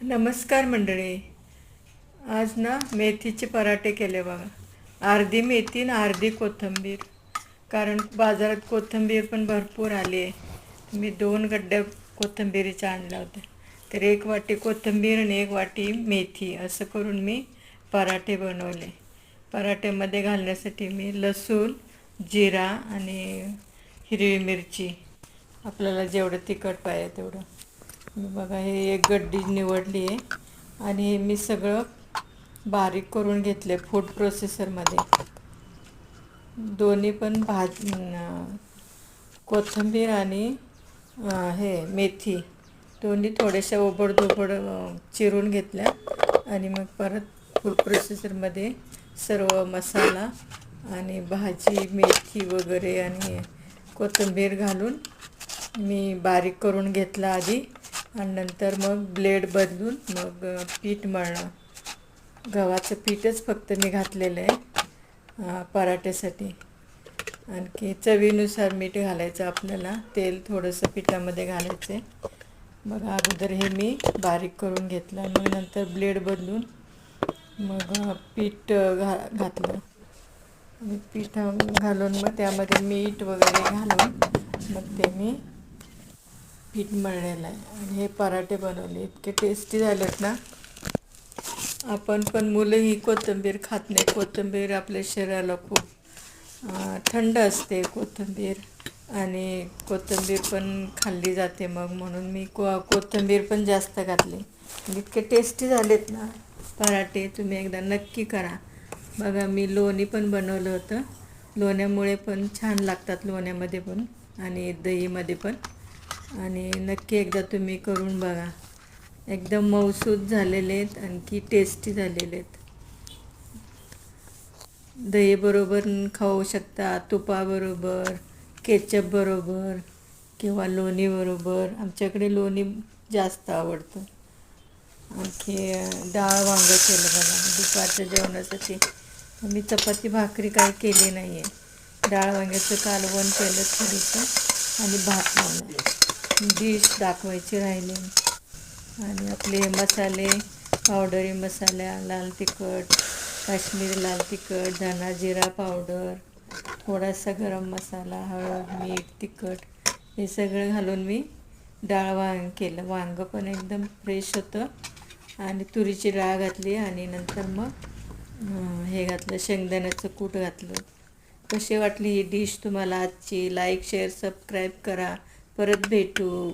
नमस्कार मंडळी. आज ना मेथीचे पराठे केले बघा. अर्धी मेथी आणि अर्धी कोथिंबीर, कारण बाजारात कोथिंबीर पण भरपूर आली आहे. मी 2 गड्ड्या कोथिंबीरीच्या आणल्या होत्या. तर 1 वाटी कोथिंबीर आणि 1 वाटी मेथी असं करून मी पराठे बनवले. पराठ्यामध्ये घालण्यासाठी मी लसूण, जिरा आणि हिरवी मिरची, आपल्याला जेवढं तिखट पाहिजे तेवढं. मी बघा हे 1 गड्डी निवडली आहे आणि हे मी सगळं बारीक करून घेतले फूड प्रोसेसरमध्ये. दोन्ही पण कोथिंबीर आणि हे मेथी दोन्ही थोड्याशा ओबडधोबड चिरून घेतल्या आणि मग परत फूड प्रोसेसरमध्ये सर्व मसाला आणि भाजी, मेथी वगैरे आणि कोथिंबीर घालून मी बारीक करून घेतला आधी, आणि नंतर मग ब्लेड बदलून मग पीठ मळलं. गव्हाचं पीठच फक्त मी घातलेलं आहे पराठ्यासाठी. आणखी चवीनुसार मीठ घालायचं आपल्याला. तेल थोडंसं पिठामध्ये घालायचं आहे. बघा अगोदर हे मी बारीक करून घेतलं, मग नंतर ब्लेड बदलून मग पीठ घातलं. आणि पीठ घालून मग त्यामध्ये मीठ वगैरे घालून मग ते मी पीठ मळलेलं आहे आणि हे पराठे बनवले. इतके टेस्टी झालेत ना. आपण पण मुलं ही कोथिंबीर खात नाही. कोथिंबीर आपल्या शरीराला खूप थंड असते कोथिंबीर, आणि कोथिंबीर पण खाल्ली जाते. मग म्हणून मी कोथिंबीर पण जास्त घातली. इतके टेस्टी झालेत ना पराठे. तुम्ही एकदा नक्की करा. बघा मी लोणी पण बनवलं होतं. लोण्यामुळे पण छान लागतात, लोण्यामध्ये पण आणि दहीमध्ये पण. आणि नक्की एकदा तुम्ही करून बघा. एकदम मऊसूत झालेले आहेत, आणखी टेस्टी झालेले आहेत. दहीबरोबर खाऊ शकता, तुपाबरोबर, केचपबरोबर किंवा लोणीबरोबर. आमच्याकडे लोणी जास्त आवडतं. आणखी डाळ वांगं केलं बघा दुपारच्या जेवणासाठी. मी चपाती भाकरी काही केली नाही आहे. डाळ वांग्याचं कालवण केलं थोडंसं आणि भात लावला. डिश दाखवायची राहिली. आणि आपले मसाले, पावडरी मसाला, लाल तिखट, काश्मीरी लाल तिखट, धना जिरा पावडर, थोडासा गरम मसाला, हळद, मीठ, तिखट हे सगळं घालून मी डाळ केलं. वांगं पण एकदम फ्रेश होतं. आणि तुरीची डाळ घातली आणि नंतर मग हे घातलं, शेंगदाण्याचं कूट घातलं. कशी वाटली ही डिश तुम्हाला आजची? लाईक, शेअर, सबस्क्राईब करा. परत भेटू.